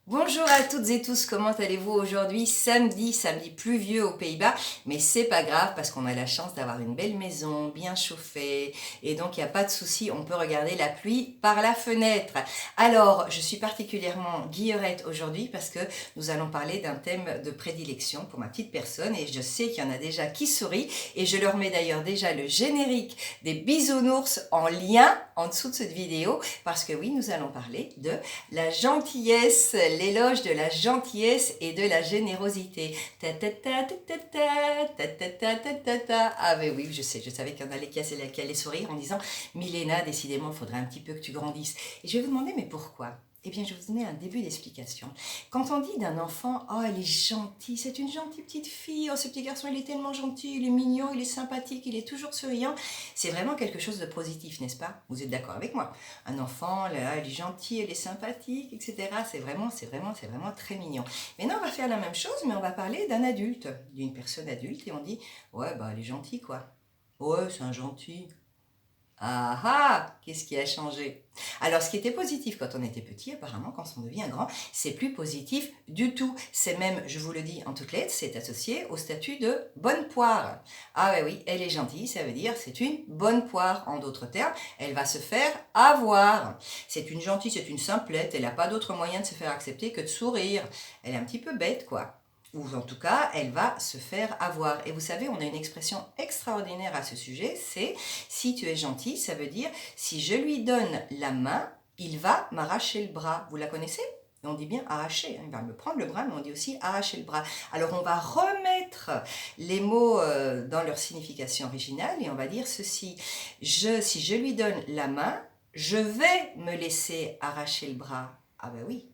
Bonjour à toutes et tous, comment allez-vous aujourd'hui? Samedi pluvieux aux Pays-Bas, mais c'est pas grave parce qu'on a la chance d'avoir une belle maison, bien chauffée, et donc il n'y a pas de souci, on peut regarder la pluie par la fenêtre. Alors, je suis particulièrement guillerette aujourd'hui parce que nous allons parler d'un thème de prédilection pour ma petite personne, et je sais qu'il y en a déjà qui sourient, et je leur mets d'ailleurs déjà le générique des bisounours en lien en dessous de cette vidéo, parce que oui, nous allons parler de la gentillesse, l'éloge de la gentillesse et de la générosité. Ta ta ta ta ta ta ta ta ta ta ta. Ah mais oui, je sais, je savais qu'il y en allait qui allaient sourire en disant « Milena, décidément, il faudrait un petit peu que tu grandisses. » Et je vais vous demander « Mais pourquoi ?» Eh bien, je vais vous donner un début d'explication. Quand on dit d'un enfant « Oh, elle est gentille, c'est une gentille petite fille, oh, ce petit garçon, il est tellement gentil, il est mignon, il est sympathique, il est toujours souriant », c'est vraiment quelque chose de positif, n'est-ce pas? Vous êtes d'accord avec moi? Un enfant, là, elle est gentille, elle est sympathique, etc. C'est vraiment très mignon. Maintenant, on va faire la même chose, mais on va parler d'un adulte, d'une personne adulte, et on dit « Ouais, bah, elle est gentille, quoi. Ouais, c'est un gentil. » Ah ah, qu'est-ce qui a changé? Alors, ce qui était positif quand on était petit, apparemment, quand on devient grand, c'est plus positif du tout. C'est même, je vous le dis en toutes lettres, c'est associé au statut de bonne poire. Ah ouais, oui, elle est gentille, ça veut dire c'est une bonne poire. En d'autres termes, elle va se faire avoir. C'est une gentille, c'est une simplette, elle n'a pas d'autre moyen de se faire accepter que de sourire. Elle est un petit peu bête, quoi. Ou en tout cas, elle va se faire avoir. Et vous savez, on a une expression extraordinaire à ce sujet, c'est « si tu es gentil », ça veut dire « si je lui donne la main, il va m'arracher le bras ». Vous la connaissez? Et on dit bien arracher, hein. Il va me prendre le bras, mais on dit aussi arracher le bras. Alors on va remettre les mots dans leur signification originale et on va dire ceci. Si je lui donne la main, je vais me laisser arracher le bras. Ah ben oui.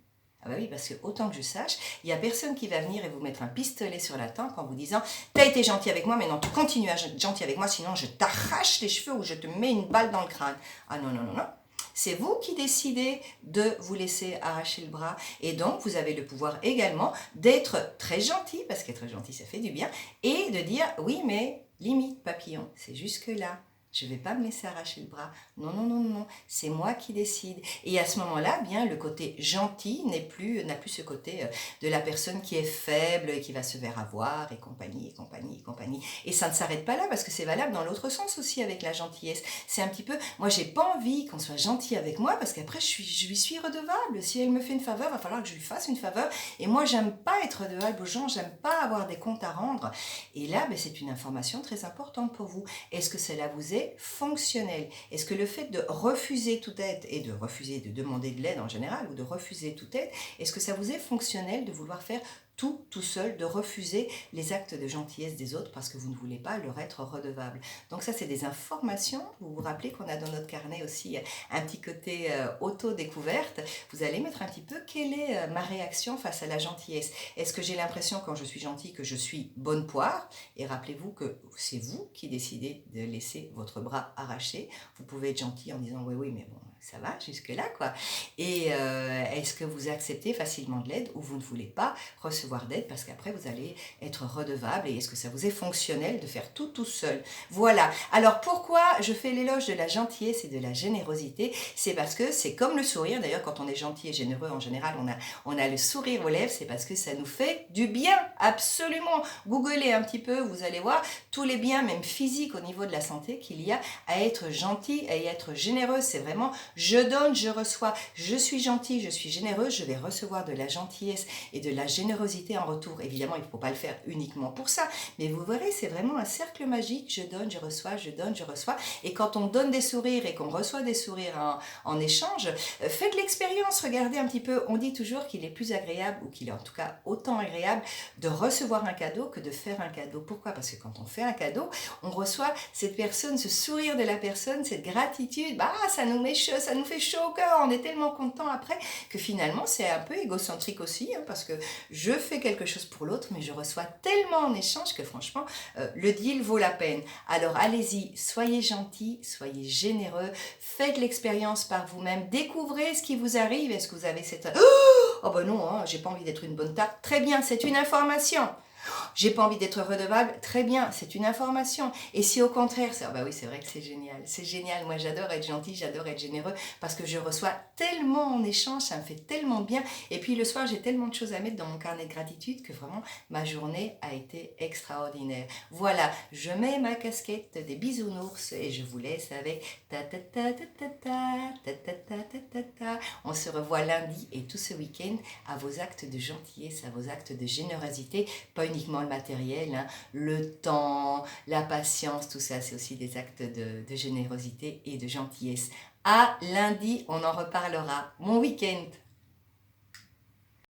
Ah bah oui, parce que autant que je sache, il n'y a personne qui va venir et vous mettre un pistolet sur la tempe en vous disant « T'as été gentil avec moi, maintenant tu continues à être gentil avec moi, sinon je t'arrache les cheveux ou je te mets une balle dans le crâne. » Ah non, non, non, non. C'est vous qui décidez de vous laisser arracher le bras. Et donc, vous avez le pouvoir également d'être très gentil, parce qu'être gentil, ça fait du bien, et de dire « Oui, mais limite, papillon, c'est jusque-là. » Je ne vais pas me laisser arracher le bras. Non, non, non, non, c'est moi qui décide. Et à ce moment-là, bien, le côté gentil n'a plus ce côté de la personne qui est faible et qui va se faire avoir et compagnie, et compagnie, et compagnie. Et ça ne s'arrête pas là parce que c'est valable dans l'autre sens aussi avec la gentillesse. C'est un petit peu, moi j'ai pas envie qu'on soit gentil avec moi parce qu'après je lui suis redevable. Si elle me fait une faveur, il va falloir que je lui fasse une faveur. Et moi j'aime pas être redevable aux gens, j'aime pas avoir des comptes à rendre. Et là, ben, c'est une information très importante pour vous. Est-ce que cela vous est fonctionnel? Est-ce que le fait de refuser toute aide et de refuser de demander de l'aide en général ou de refuser toute aide, est-ce que ça vous est fonctionnel de vouloir faire tout seul, de refuser les actes de gentillesse des autres parce que vous ne voulez pas leur être redevable? Donc ça, c'est des informations. Vous vous rappelez qu'on a dans notre carnet aussi un petit côté auto-découverte. Vous allez mettre un petit peu quelle est ma réaction face à la gentillesse. Est-ce que j'ai l'impression quand je suis gentille que je suis bonne poire? Et rappelez-vous que c'est vous qui décidez de laisser votre bras arraché. Vous pouvez être gentil en disant oui, oui, mais bon, ça va jusque-là, quoi. Et est-ce que vous acceptez facilement de l'aide ou vous ne voulez pas recevoir d'aide parce qu'après vous allez être redevable? Et est-ce que ça vous est fonctionnel de faire tout seul? Voilà. Alors pourquoi je fais l'éloge de la gentillesse et de la générosité? C'est parce que c'est comme le sourire. D'ailleurs, quand on est gentil et généreux, en général, on a le sourire aux lèvres. C'est parce que ça nous fait du bien, absolument. Googlez un petit peu, vous allez voir tous les biens, même physiques au niveau de la santé, qu'il y a à être gentil et à être généreux. C'est vraiment je donne, je reçois. Je suis gentil, je suis généreux, je vais recevoir de la gentillesse et de la générosité en retour. Évidemment, il ne faut pas le faire uniquement pour ça, mais vous verrez, c'est vraiment un cercle magique. Je donne, je reçois, je donne, je reçois. Et quand on donne des sourires et qu'on reçoit des sourires en échange, faites l'expérience, regardez un petit peu. On dit toujours qu'il est plus agréable, ou qu'il est en tout cas autant agréable, de recevoir un cadeau que de faire un cadeau. Pourquoi? Parce que quand on fait un cadeau, on reçoit cette personne, ce sourire de la personne, cette gratitude. Bah, ça nous fait chaud au cœur. On est tellement content après que finalement, c'est un peu égocentrique aussi, hein, parce que je fais quelque chose pour l'autre, mais je reçois tellement en échange que franchement, le deal vaut la peine. Alors allez-y, soyez gentils, soyez généreux, faites l'expérience par vous-même, découvrez ce qui vous arrive. Est-ce que vous avez cette... Oh ben non, hein, j'ai pas envie d'être une bonne tarte. Très bien, c'est une information. J'ai pas envie d'être redevable, très bien, c'est une information. Et si au contraire, c'est, ah bah oui, c'est vrai que c'est génial. Moi, j'adore être gentil, j'adore être généreux parce que je reçois tellement en échange, ça me fait tellement bien. Et puis le soir, j'ai tellement de choses à mettre dans mon carnet de gratitude que vraiment ma journée a été extraordinaire. Voilà, je mets ma casquette des bisounours et je vous laisse avec ta ta ta ta ta ta ta ta ta ta ta ta. On se revoit lundi et tout ce week-end à vos actes de gentillesse, à vos actes de générosité, pas uniquement le matériel, hein, le temps, la patience, tout ça, c'est aussi des actes de générosité et de gentillesse. À lundi, on en reparlera. Bon week-end!